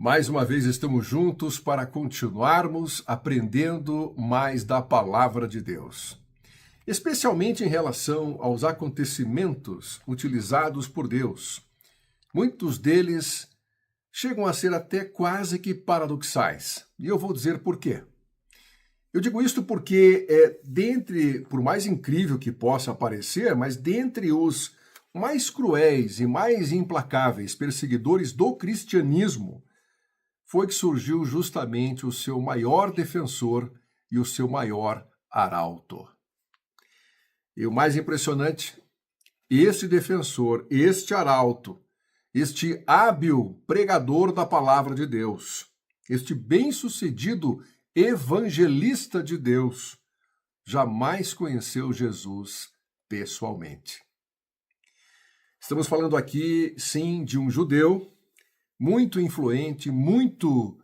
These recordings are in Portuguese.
Mais uma vez estamos juntos para continuarmos aprendendo mais da palavra de Deus, especialmente em relação aos acontecimentos utilizados por Deus. Muitos deles chegam a ser até quase que paradoxais, e eu vou dizer por quê. Eu digo isto porque, por mais incrível que possa parecer, mas dentre os mais cruéis e mais implacáveis perseguidores do cristianismo, foi que surgiu justamente o seu maior defensor e o seu maior arauto. E o mais impressionante, este defensor, este arauto, este hábil pregador da palavra de Deus, este bem-sucedido evangelista de Deus, jamais conheceu Jesus pessoalmente. Estamos falando aqui, sim, de um judeu muito influente, muito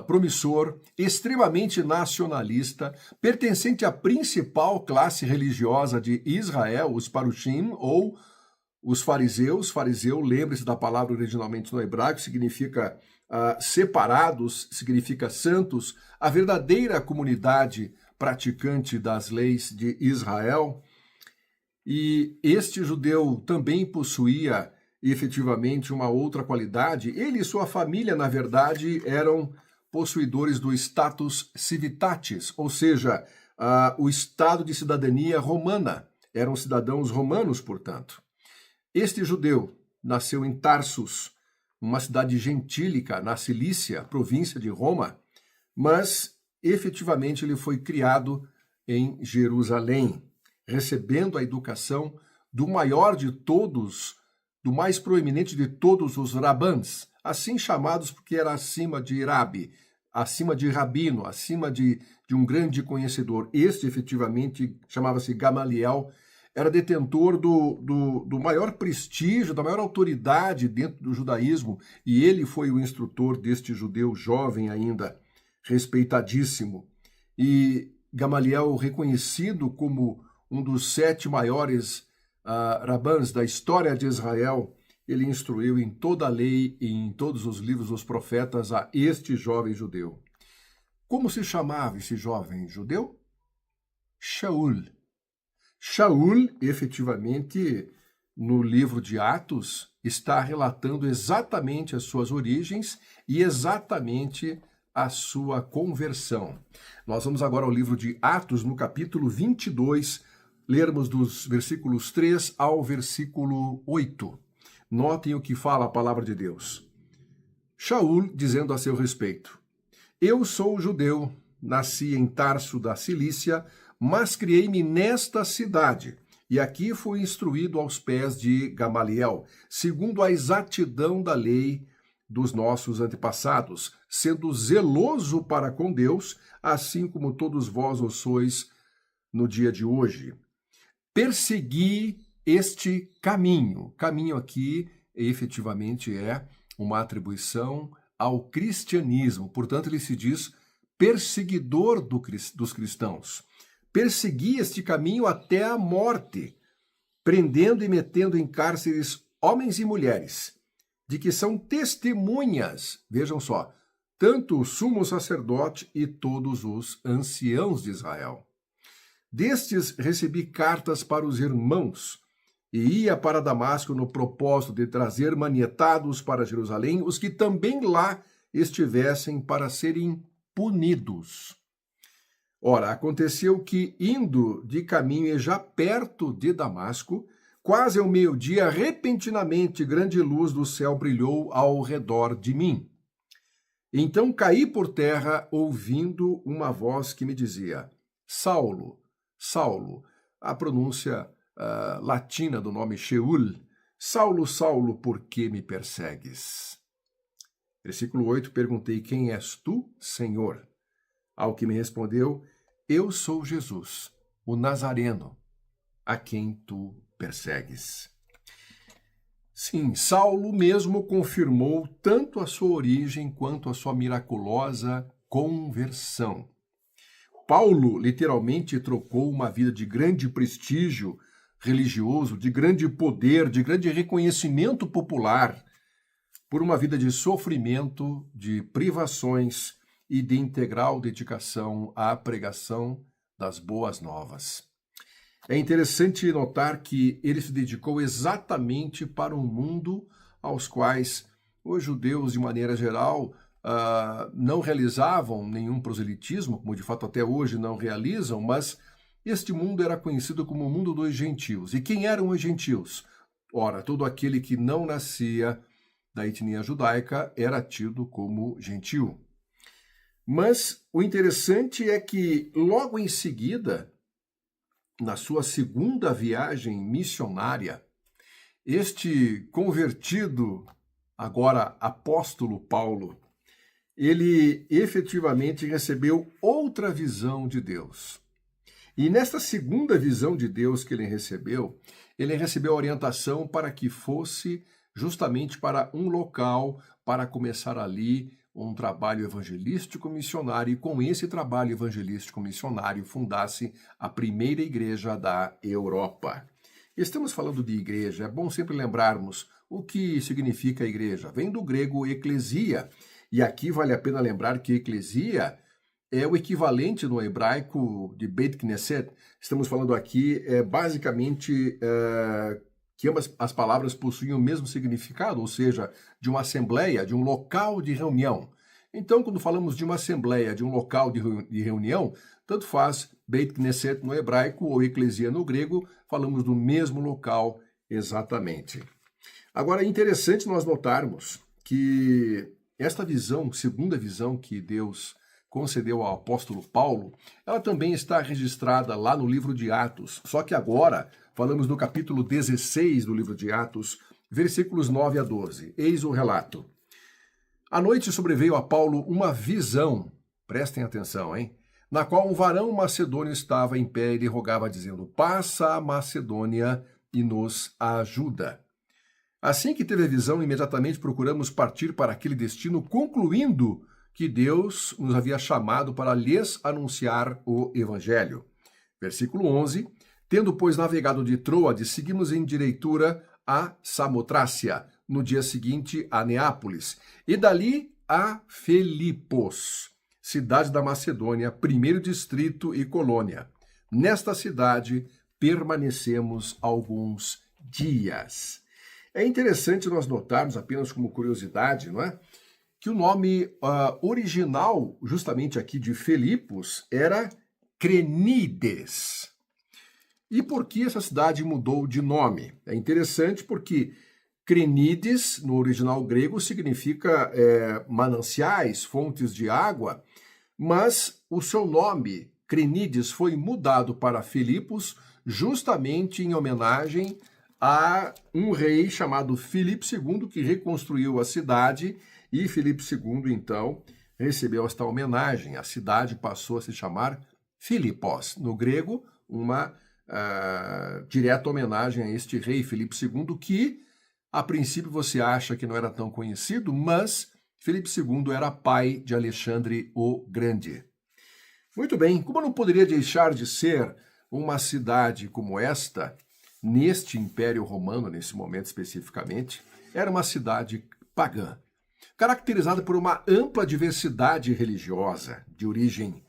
promissor, extremamente nacionalista, pertencente à principal classe religiosa de Israel, os Parushim, ou os fariseus. Fariseu, lembre-se da palavra originalmente no hebraico, significa separados, significa santos, a verdadeira comunidade praticante das leis de Israel. E este judeu também possuía efetivamente uma outra qualidade. Ele e sua família, na verdade, eram possuidores do status civitatis, ou seja, o estado de cidadania romana. Eram cidadãos romanos, portanto. Este judeu nasceu em Tarsus, uma cidade gentílica na Cilícia, província de Roma, mas efetivamente ele foi criado em Jerusalém, recebendo a educação do maior de todos, do mais proeminente de todos os rabãs, assim chamados porque era acima de rabi, acima de rabino, acima de um grande conhecedor. Este efetivamente chamava-se Gamaliel, era detentor do maior prestígio, da maior autoridade dentro do judaísmo, e ele foi o instrutor deste judeu jovem ainda, respeitadíssimo. E Gamaliel, reconhecido como um dos 7 maiores rabãs da história de Israel, ele instruiu em toda a lei e em todos os livros dos profetas a este jovem judeu. Como se chamava esse jovem judeu? Shaul. Shaul, efetivamente, no livro de Atos, está relatando exatamente as suas origens e exatamente a sua conversão. Nós vamos agora ao livro de Atos, no capítulo 22, lermos dos versículos 3 ao versículo 8. Notem o que fala a palavra de Deus. Shaul, dizendo a seu respeito: Eu sou judeu, nasci em Tarso da Cilícia, mas criei-me nesta cidade, e aqui fui instruído aos pés de Gamaliel, segundo a exatidão da lei dos nossos antepassados, sendo zeloso para com Deus, assim como todos vós o sois no dia de hoje. Persegui este caminho. Caminho aqui, efetivamente, é uma atribuição ao cristianismo. Portanto, ele se diz perseguidor dos cristãos. Persegui este caminho até a morte, prendendo e metendo em cárceres homens e mulheres, de que são testemunhas, vejam só, tanto o sumo sacerdote e todos os anciãos de Israel. Destes recebi cartas para os irmãos, e ia para Damasco no propósito de trazer manietados para Jerusalém os que também lá estivessem para serem punidos. Ora, aconteceu que, indo de caminho e já perto de Damasco, quase ao meio-dia, repentinamente grande luz do céu brilhou ao redor de mim. Então caí por terra, ouvindo uma voz que me dizia: Saulo, Saulo, a pronúncia latina do nome Shaul, Saulo, Saulo, por que me persegues? Versículo 8, perguntei: Quem és tu, Senhor? Ao que me respondeu: Eu sou Jesus, o Nazareno, a quem tu persegues. Sim, Saulo mesmo confirmou tanto a sua origem quanto a sua miraculosa conversão. Paulo literalmente trocou uma vida de grande prestígio religioso, de grande poder, de grande reconhecimento popular, por uma vida de sofrimento, de privações e de integral dedicação à pregação das boas novas. É interessante notar que ele se dedicou exatamente para um mundo aos quais os judeus, de maneira geral, não realizavam nenhum proselitismo, como de fato até hoje não realizam, mas este mundo era conhecido como o mundo dos gentios. E quem eram os gentios? Ora, todo aquele que não nascia da etnia judaica era tido como gentil. Mas o interessante é que logo em seguida, na sua segunda viagem missionária, este convertido, agora apóstolo Paulo, ele efetivamente recebeu outra visão de Deus. E nesta segunda visão de Deus que ele recebeu a orientação para que fosse justamente para um local, para começar ali um trabalho evangelístico missionário, e com esse trabalho evangelístico missionário fundasse a primeira igreja da Europa. Estamos falando de igreja, é bom sempre lembrarmos o que significa igreja. Vem do grego eclesia, e aqui vale a pena lembrar que eclesia é o equivalente no hebraico de Beit Knesset. Estamos falando aqui basicamente que ambas as palavras possuem o mesmo significado, ou seja, de uma assembleia, de um local de reunião. Então, quando falamos de uma assembleia, de um local de reunião, tanto faz Beit Knesset no hebraico ou eclesia no grego, falamos do mesmo local exatamente. Agora, é interessante nós notarmos que esta visão, segunda visão que Deus concedeu ao apóstolo Paulo, ela também está registrada lá no livro de Atos, só que agora falamos no capítulo 16 do livro de Atos, versículos 9 a 12. Eis o relato. À noite sobreveio a Paulo uma visão, prestem atenção, hein? Na qual um varão macedônio estava em pé e lhe rogava, dizendo: passa a Macedônia e nos ajuda. Assim que teve a visão, imediatamente procuramos partir para aquele destino, concluindo que Deus nos havia chamado para lhes anunciar o Evangelho. Versículo 11. Tendo, pois, navegado de Troade, seguimos em direitura a Samotrácia, no dia seguinte a Neápolis, e dali a Filipos, cidade da Macedônia, primeiro distrito e colônia. Nesta cidade permanecemos alguns dias. É interessante nós notarmos, apenas como curiosidade, não é? Que o nome original, justamente aqui de Filipos, era Crenides. E por que essa cidade mudou de nome? É interessante porque Crenides, no original grego, significa mananciais, fontes de água, mas o seu nome, Crenides, foi mudado para Filipos justamente em homenagem a um rei chamado Filipe II, que reconstruiu a cidade, e Filipe II, então, recebeu esta homenagem. A cidade passou a se chamar Filipos. No grego, uma direta homenagem a este rei Filipe II, que, a princípio, você acha que não era tão conhecido, mas Filipe II era pai de Alexandre o Grande. Muito bem, como não poderia deixar de ser uma cidade como esta, neste Império Romano, nesse momento especificamente, era uma cidade pagã, caracterizada por uma ampla diversidade religiosa, de origem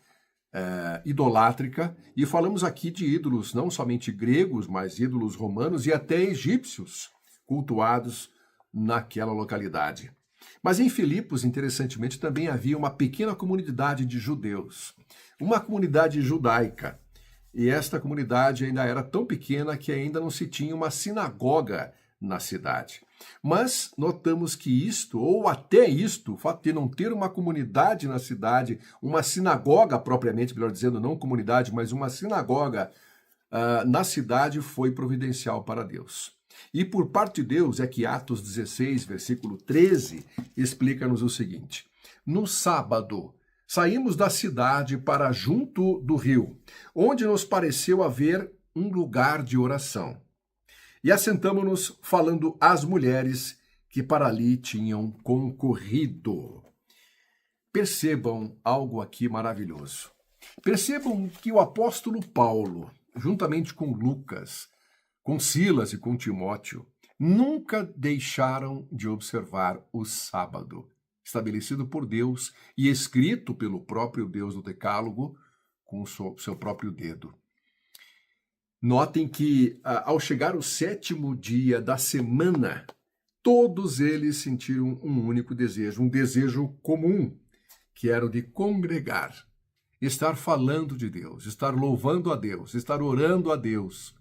idolátrica, e falamos aqui de ídolos não somente gregos, mas ídolos romanos e até egípcios cultuados naquela localidade. Mas em Filipos, interessantemente, também havia uma pequena comunidade de judeus, uma comunidade judaica, e esta comunidade ainda era tão pequena que ainda não se tinha uma sinagoga na cidade. Mas notamos que isto, ou até isto, o fato de não ter uma comunidade na cidade, uma sinagoga propriamente, melhor dizendo, não comunidade, mas uma sinagoga na cidade, foi providencial para Deus. E por parte de Deus é que Atos 16, versículo 13, explica-nos o seguinte: no sábado, saímos da cidade para junto do rio, onde nos pareceu haver um lugar de oração. E assentamo-nos falando às mulheres que para ali tinham concorrido. Percebam algo aqui maravilhoso. Percebam que o apóstolo Paulo, juntamente com Lucas, com Silas e com Timóteo, nunca deixaram de observar o sábado, estabelecido por Deus e escrito pelo próprio Deus no Decálogo com o seu próprio dedo. Notem que, ao chegar o 7º dia da semana, todos eles sentiram um único desejo, um desejo comum, que era o de congregar, estar falando de Deus, estar louvando a Deus, estar orando a Deus,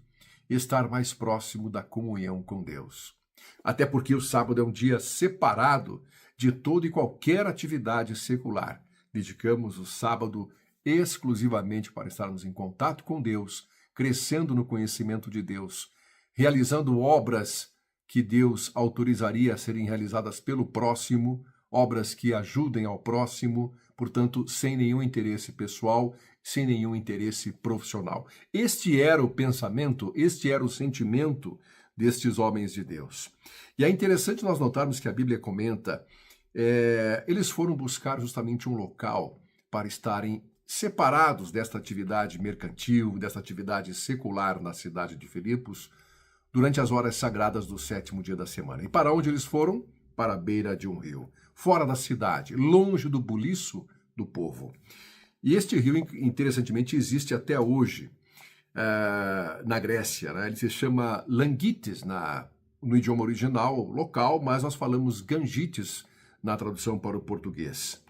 estar mais próximo da comunhão com Deus. Até porque o sábado é um dia separado de toda e qualquer atividade secular. Dedicamos o sábado exclusivamente para estarmos em contato com Deus, crescendo no conhecimento de Deus, realizando obras que Deus autorizaria a serem realizadas pelo próximo, obras que ajudem ao próximo, portanto, sem nenhum interesse pessoal, sem nenhum interesse profissional. Este era o pensamento, este era o sentimento destes homens de Deus. E é interessante nós notarmos que a Bíblia comenta, eles foram buscar justamente um local para estarem separados desta atividade mercantil, desta atividade secular na cidade de Filipos, durante as horas sagradas do 7º dia da semana. E para onde eles foram? Para a beira de um rio, fora da cidade, longe do buliço do povo. E este rio, interessantemente, existe até hoje na Grécia, né? Ele se chama Langites no idioma original local, mas nós falamos Gangites na tradução para o português.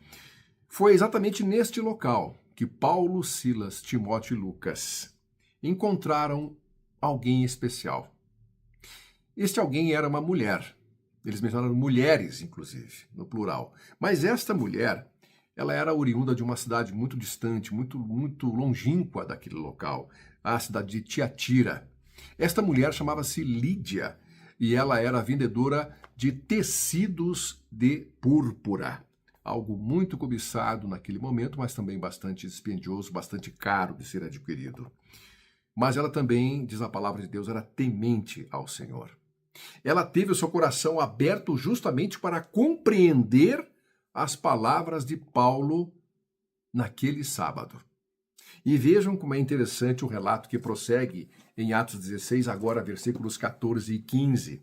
Foi exatamente neste local que Paulo, Silas, Timóteo e Lucas encontraram alguém especial. Este alguém era uma mulher. Eles mencionaram mulheres, inclusive, no plural. Mas esta mulher, ela era oriunda de uma cidade muito distante, muito longínqua daquele local, a cidade de Tiatira. Esta mulher chamava-se Lídia e ela era vendedora de tecidos de púrpura. Algo muito cobiçado naquele momento, mas também bastante dispendioso, bastante caro de ser adquirido. Mas ela também, diz a palavra de Deus, era temente ao Senhor. Ela teve o seu coração aberto justamente para compreender as palavras de Paulo naquele sábado. E vejam como é interessante o relato que prossegue em Atos 16, agora versículos 14 e 15.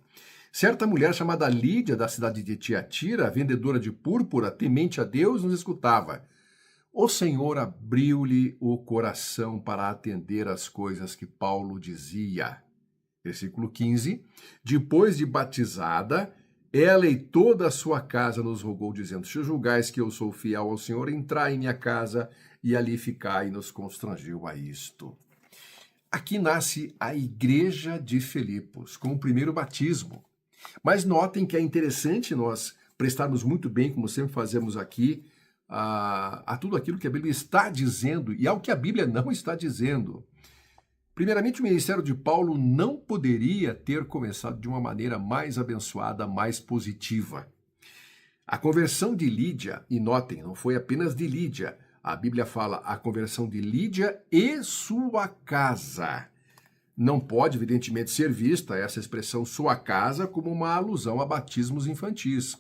Certa mulher chamada Lídia, da cidade de Tiatira, vendedora de púrpura, temente a Deus, nos escutava. O Senhor abriu-lhe o coração para atender às coisas que Paulo dizia. Versículo 15. Depois de batizada, ela e toda a sua casa nos rogou, dizendo: se julgais que eu sou fiel ao Senhor, entrai em minha casa e ali ficai, e nos constrangiu a isto. Aqui nasce a igreja de Filipos, com o primeiro batismo. Mas notem que é interessante nós prestarmos muito bem, como sempre fazemos aqui, a tudo aquilo que a Bíblia está dizendo e ao que a Bíblia não está dizendo. Primeiramente, o ministério de Paulo não poderia ter começado de uma maneira mais abençoada, mais positiva. A conversão de Lídia, e notem, não foi apenas de Lídia, a Bíblia fala a conversão de Lídia e sua casa. Não pode, evidentemente, ser vista essa expressão sua casa como uma alusão a batismos infantis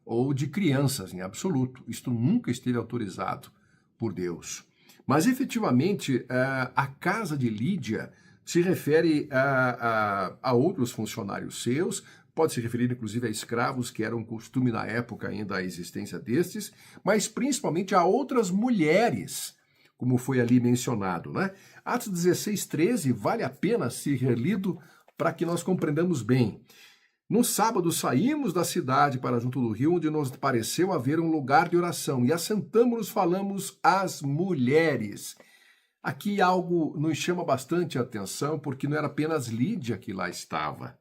ou de crianças, em absoluto. Isto nunca esteve autorizado por Deus. Mas, efetivamente, a casa de Lídia se refere a outros funcionários seus, pode se referir, inclusive, a escravos, que era um costume na época ainda a existência destes, mas principalmente a outras mulheres, como foi ali mencionado, né? Atos 16, 13 vale a pena ser relido para que nós compreendamos bem. No sábado saímos da cidade para junto do rio, onde nos pareceu haver um lugar de oração, e assentamos-nos, falamos às mulheres. Aqui algo nos chama bastante a atenção, porque não era apenas Lídia que lá estava.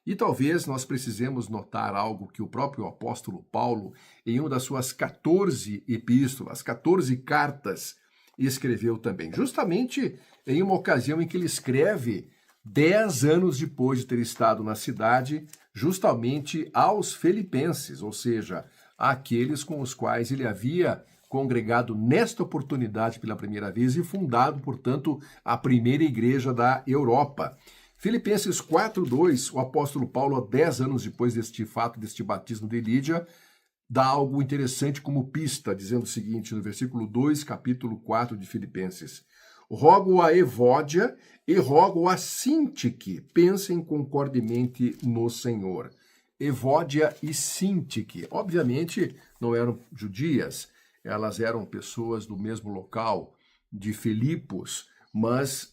E talvez nós precisemos notar algo que o próprio apóstolo Paulo, em uma das suas 14 epístolas, 14 cartas, escreveu também, justamente em uma ocasião em que ele escreve 10 anos depois de ter estado na cidade, justamente aos filipenses, ou seja, àqueles com os quais ele havia congregado nesta oportunidade pela primeira vez e fundado, portanto, a primeira igreja da Europa. Filipenses 4:2, o apóstolo Paulo, 10 anos depois deste fato, deste batismo de Lídia, dá algo interessante como pista, dizendo o seguinte, no versículo 2, capítulo 4 de Filipenses: Rogo a Evódia e rogo a Sintique. Pensem concordemente no Senhor. Evódia e Sintique. Obviamente não eram judias, elas eram pessoas do mesmo local, de Filipos, mas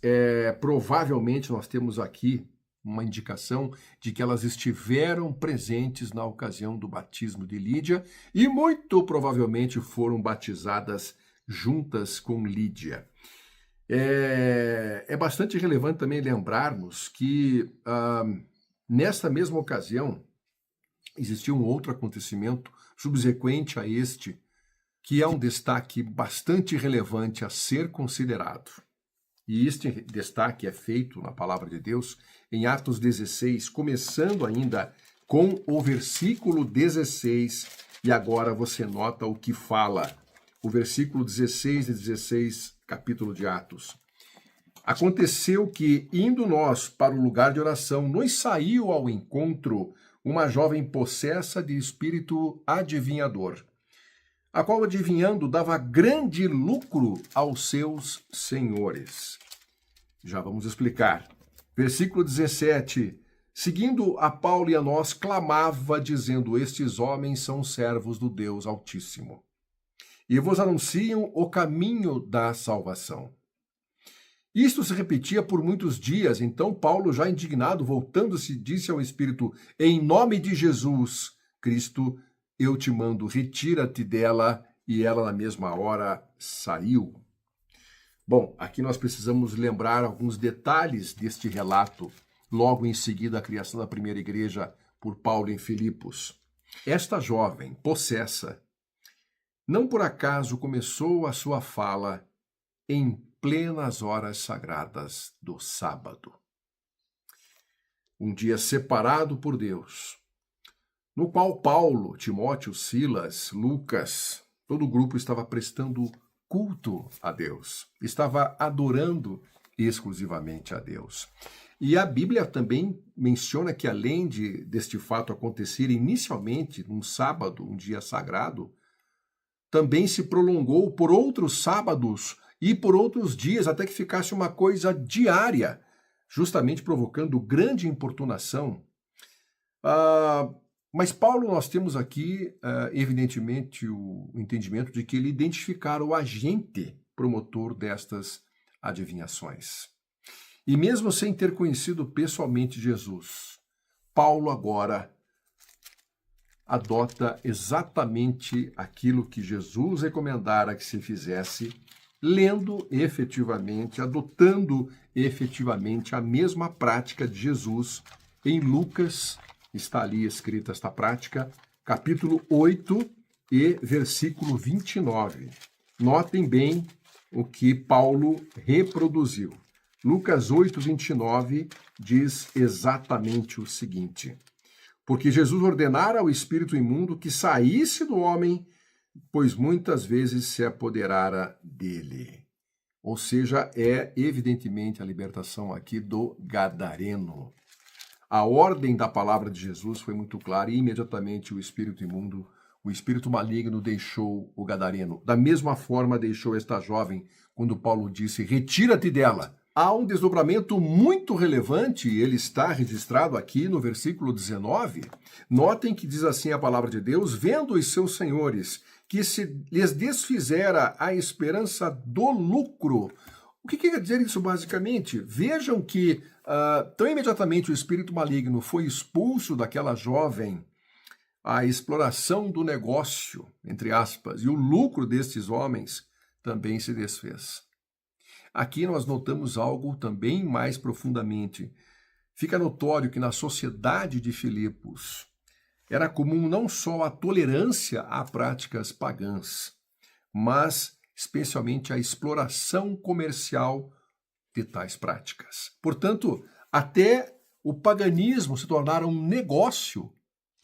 provavelmente nós temos aqui uma indicação de que elas estiveram presentes na ocasião do batismo de Lídia e muito provavelmente foram batizadas juntas com Lídia. É bastante relevante também lembrarmos que nesta mesma ocasião existiu um outro acontecimento subsequente a este, que é um destaque bastante relevante a ser considerado. E este destaque é feito na palavra de Deus em Atos 16, começando ainda com o versículo 16, e agora você nota o que fala. O versículo 16 e 16, capítulo de Atos. Aconteceu que, indo nós para o lugar de oração, nos saiu ao encontro uma jovem possessa de espírito adivinhador, a qual, adivinhando, dava grande lucro aos seus senhores. Já vamos explicar. Versículo 17. Seguindo a Paulo e a nós, clamava, dizendo: estes homens são servos do Deus Altíssimo, e vos anunciam o caminho da salvação. Isto se repetia por muitos dias. Então Paulo, já indignado, voltando-se, disse ao Espírito: em nome de Jesus Cristo, eu te mando, retira-te dela. E ela, na mesma hora, saiu. Bom, aqui nós precisamos lembrar alguns detalhes deste relato, logo em seguida a criação da primeira igreja por Paulo em Filipos. Esta jovem, possessa, não por acaso começou a sua fala em plenas horas sagradas do sábado. Um dia separado por Deus, no qual Paulo, Timóteo, Silas, Lucas, todo o grupo estava prestando culto a Deus, estava adorando exclusivamente a Deus. E a Bíblia também menciona que, além deste fato acontecer inicialmente num sábado, um dia sagrado, também se prolongou por outros sábados e por outros dias, até que ficasse uma coisa diária, justamente provocando grande importunação. Mas Paulo, nós temos aqui, evidentemente, o entendimento de que ele identificara o agente promotor destas adivinhações. E mesmo sem ter conhecido pessoalmente Jesus, Paulo agora adota exatamente aquilo que Jesus recomendara que se fizesse, lendo efetivamente, adotando efetivamente a mesma prática de Jesus em Lucas. Está ali escrita esta prática, capítulo 8 e versículo 29. Notem bem o que Paulo reproduziu. Lucas 8, 29 diz exatamente o seguinte: porque Jesus ordenara ao espírito imundo que saísse do homem, pois muitas vezes se apoderara dele. Ou seja, é evidentemente a libertação aqui do gadareno. A ordem da palavra de Jesus foi muito clara e imediatamente o espírito imundo, o espírito maligno deixou o gadareno. Da mesma forma deixou esta jovem quando Paulo disse: retira-te dela. Há um desdobramento muito relevante, ele está registrado aqui no versículo 19. Notem que diz assim a palavra de Deus: vendo os seus senhores que se lhes desfizera a esperança do lucro. O que quer dizer isso basicamente? Vejam que tão imediatamente o espírito maligno foi expulso daquela jovem, a exploração do negócio, entre aspas, e o lucro destes homens também se desfez. Aqui nós notamos algo também mais profundamente. Fica notório que na sociedade de Filipos era comum não só a tolerância a práticas pagãs, mas especialmente a exploração comercial de tais práticas. Portanto, até o paganismo se tornara um negócio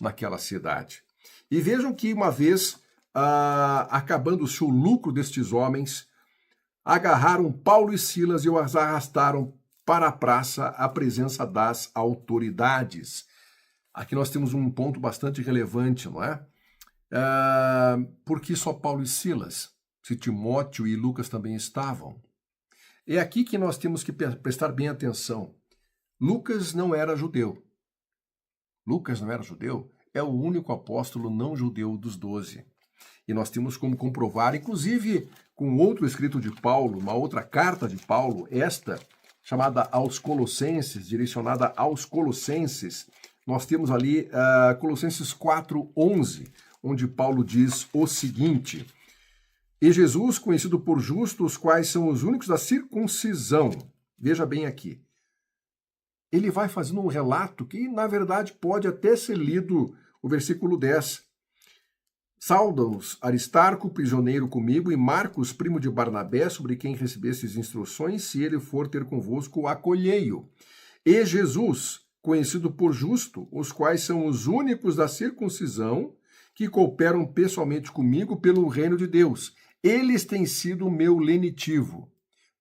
naquela cidade. E vejam que uma vez, acabando-se o lucro destes homens, agarraram Paulo e Silas e os arrastaram para a praça à presença das autoridades. Aqui nós temos um ponto bastante relevante, não é? Por que só Paulo e Silas? Se Timóteo e Lucas também estavam. É aqui que nós temos que prestar bem atenção. Lucas não era judeu. Lucas não era judeu? É o único apóstolo não judeu dos 12. E nós temos como comprovar, inclusive com outro escrito de Paulo, uma outra carta de Paulo, esta, chamada aos Colossenses, direcionada aos Colossenses. Nós temos ali Colossenses 4:11, onde Paulo diz o seguinte: e Jesus, conhecido por justo, os quais são os únicos da circuncisão. Veja bem aqui. Ele vai fazendo um relato que, na verdade, pode até ser lido o versículo 10. Sauda-os Aristarco, prisioneiro comigo, e Marcos, primo de Barnabé, sobre quem recebestes instruções, se ele for ter convosco, acolhei-o. E Jesus, conhecido por justo, os quais são os únicos da circuncisão, que cooperam pessoalmente comigo pelo reino de Deus. Eles têm sido o meu lenitivo.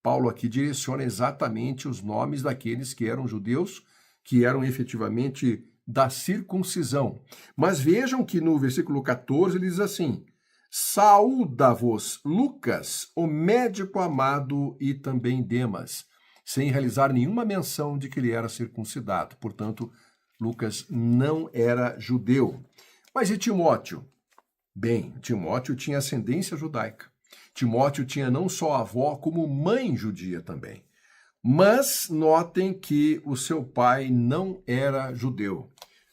Paulo aqui direciona exatamente os nomes daqueles que eram judeus, que eram efetivamente da circuncisão. Mas vejam que no versículo 14 ele diz assim: saúda-vos Lucas, o médico amado, e também Demas, sem realizar nenhuma menção de que ele era circuncidado. Portanto, Lucas não era judeu. Mas e Timóteo? Bem, Timóteo tinha ascendência judaica. Timóteo tinha não só avó, como mãe judia também. Mas notem que o seu pai não era judeu.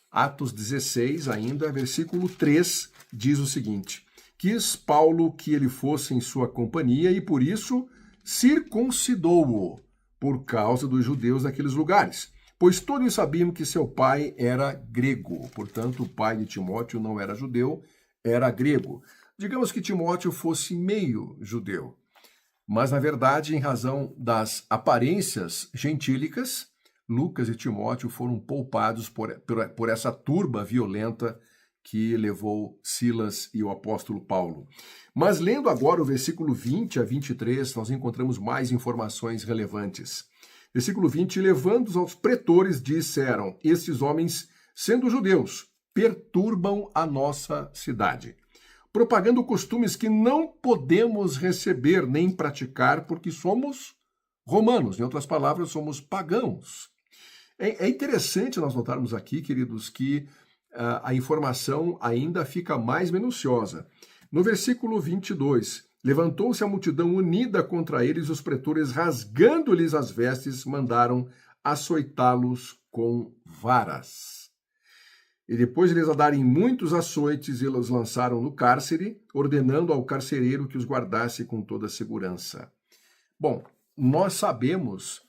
Atos 16, ainda, versículo 3, diz o seguinte: quis Paulo que ele fosse em sua companhia e por isso circuncidou-o, por causa dos judeus daqueles lugares. Pois todos sabiam que seu pai era grego. Portanto, o pai de Timóteo não era judeu, era grego. Digamos que Timóteo fosse meio judeu. Mas, na verdade, em razão das aparências gentílicas, Lucas e Timóteo foram poupados por essa turba violenta que levou Silas e o apóstolo Paulo. Mas, lendo agora o versículo 20 a 23, nós encontramos mais informações relevantes. Versículo 20, levando-os aos pretores, disseram: estes homens, sendo judeus, perturbam a nossa cidade, propagando costumes que não podemos receber nem praticar, porque somos romanos. Em outras palavras, somos pagãos. É interessante nós notarmos aqui, queridos, que a informação ainda fica mais minuciosa. No versículo 22, levantou-se a multidão unida contra eles, os pretores, rasgando-lhes as vestes, mandaram açoitá-los com varas. E depois de eles darem muitos açoites, eles os lançaram no cárcere, ordenando ao carcereiro que os guardasse com toda a segurança. Bom, nós sabemos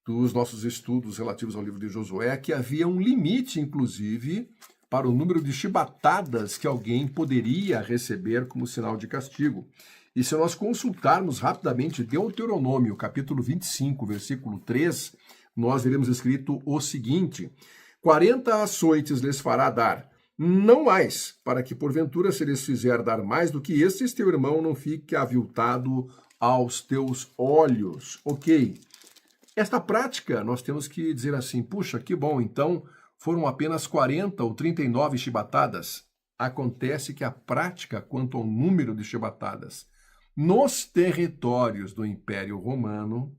dos nossos estudos relativos ao livro de Josué que havia um limite, inclusive, para o número de chibatadas que alguém poderia receber como sinal de castigo. E se nós consultarmos rapidamente Deuteronômio, capítulo 25, versículo 3, nós veremos escrito o seguinte: 40 açoites lhes fará dar, não mais, para que porventura se lhes fizer dar mais do que estes, teu irmão não fique aviltado aos teus olhos. Ok. Esta prática, nós temos que dizer assim: puxa, que bom, então foram apenas 40 ou 39 chibatadas. Acontece que a prática quanto ao número de chibatadas nos territórios do Império Romano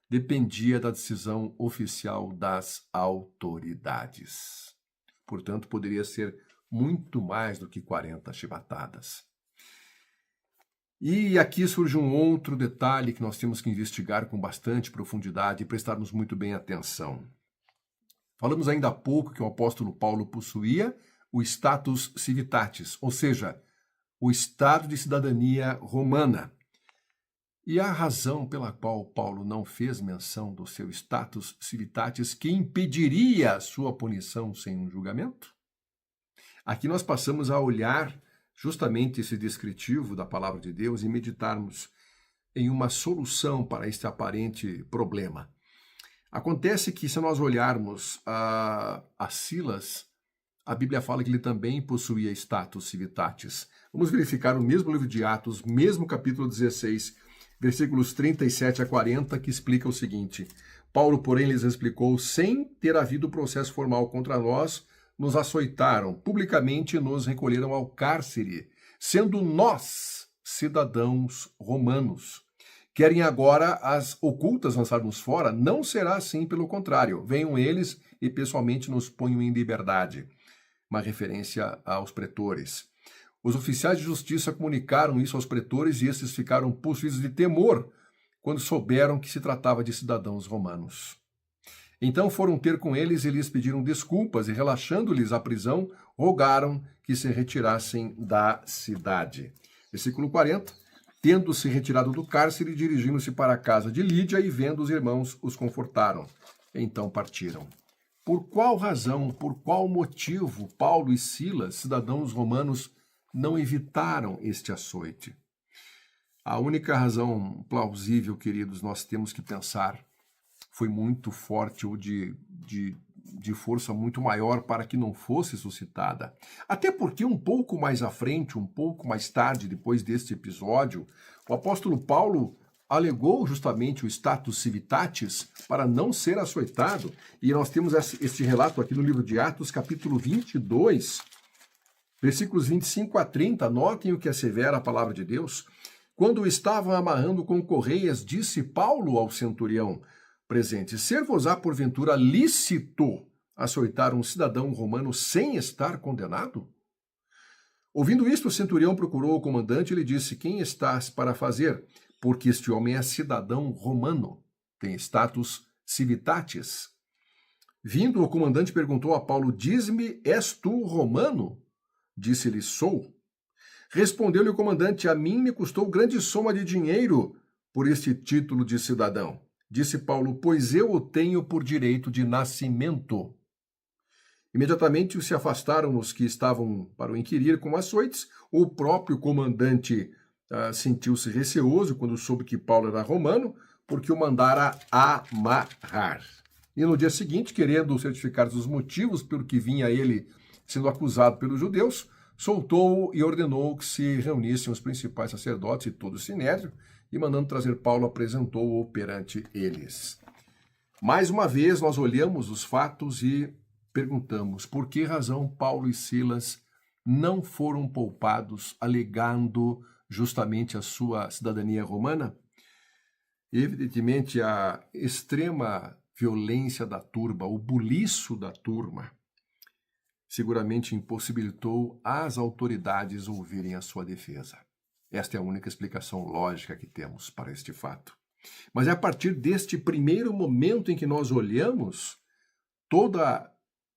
dependia da decisão oficial das autoridades. Portanto, poderia ser muito mais do que 40 chibatadas. E aqui surge um outro detalhe que nós temos que investigar com bastante profundidade e prestarmos muito bem atenção. Falamos ainda há pouco que o apóstolo Paulo possuía o status civitatis, ou seja, o estado de cidadania romana. E a razão pela qual Paulo não fez menção do seu status civitatis que impediria a sua punição sem um julgamento? Aqui nós passamos a olhar justamente esse descritivo da palavra de Deus e meditarmos em uma solução para este aparente problema. Acontece que, se nós olharmos a Silas, a Bíblia fala que ele também possuía status civitatis. Vamos verificar o mesmo livro de Atos, mesmo capítulo 16, versículos 37 a 40, que explica o seguinte: Paulo, porém, lhes explicou: sem ter havido processo formal contra nós, nos açoitaram, publicamente nos recolheram ao cárcere, sendo nós cidadãos romanos. Querem agora as ocultas lançar-nos fora? Não será assim, pelo contrário. Venham eles e pessoalmente nos ponham em liberdade. Uma referência aos pretores. Os oficiais de justiça comunicaram isso aos pretores e estes ficaram possuídos de temor quando souberam que se tratava de cidadãos romanos. Então foram ter com eles e lhes pediram desculpas e, relaxando-lhes a prisão, rogaram que se retirassem da cidade. Versículo 40. Tendo-se retirado do cárcere, dirigindo-se para a casa de Lídia e vendo os irmãos, os confortaram. Então partiram. Por qual razão, por qual motivo Paulo e Silas, cidadãos romanos, não evitaram este açoite? A única razão plausível, queridos, nós temos que pensar, foi muito forte ou de força muito maior para que não fosse suscitada. Até porque um pouco mais à frente, um pouco mais tarde, depois deste episódio, o apóstolo Paulo alegou justamente o status civitatis para não ser açoitado. E nós temos este relato aqui no livro de Atos, capítulo 22, versículos 25 a 30. Notem o que assevera a palavra de Deus. Quando o estavam amarrando com correias, disse Paulo ao centurião presente: ser-vos-á porventura lícito açoitar um cidadão romano sem estar condenado? Ouvindo isto, o centurião procurou o comandante e lhe disse: quem estás para fazer? Porque este homem é cidadão romano, tem status civitatis. Vindo, o comandante perguntou a Paulo: diz-me, és tu romano? Disse-lhe: sou. Respondeu-lhe o comandante: a mim me custou grande soma de dinheiro por este título de cidadão. Disse Paulo: pois eu o tenho por direito de nascimento. Imediatamente se afastaram os que estavam para o inquirir com açoites. O próprio comandante sentiu-se receoso quando soube que Paulo era romano, porque o mandara amarrar. E no dia seguinte, querendo certificar os motivos pelo que vinha ele sendo acusado pelos judeus, soltou-o e ordenou que se reunissem os principais sacerdotes e todo o sinédrio, e mandando trazer Paulo, apresentou-o perante eles. Mais uma vez, nós olhamos os fatos e perguntamos por que razão Paulo e Silas não foram poupados, alegando justamente a sua cidadania romana? Evidentemente, a extrema violência da turba, o buliço da turma, seguramente impossibilitou as autoridades ouvirem a sua defesa. Esta é a única explicação lógica que temos para este fato. Mas é a partir deste primeiro momento em que nós olhamos todo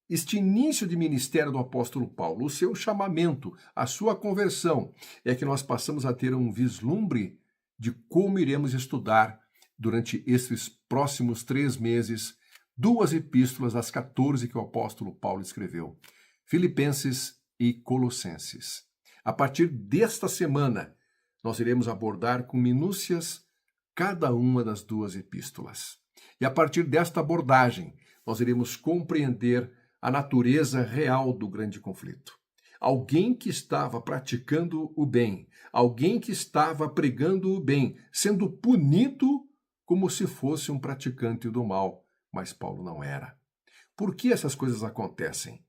este início de ministério do apóstolo Paulo, o seu chamamento, a sua conversão, é que nós passamos a ter um vislumbre de como iremos estudar durante esses próximos 3 meses 2 epístolas das 14 que o apóstolo Paulo escreveu, Filipenses e Colossenses. A partir desta semana, nós iremos abordar com minúcias cada uma das 2 epístolas. E a partir desta abordagem, nós iremos compreender a natureza real do grande conflito. Alguém que estava praticando o bem, alguém que estava pregando o bem, sendo punido como se fosse um praticante do mal, mas Paulo não era. Por que essas coisas acontecem?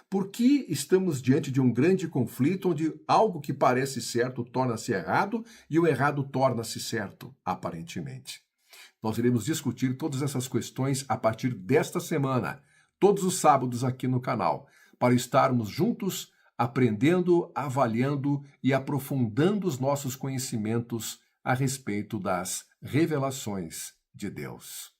Por que estamos diante de um grande conflito onde algo que parece certo torna-se errado e o errado torna-se certo, aparentemente? Nós iremos discutir todas essas questões a partir desta semana, todos os sábados aqui no canal, para estarmos juntos aprendendo, avaliando e aprofundando os nossos conhecimentos a respeito das revelações de Deus.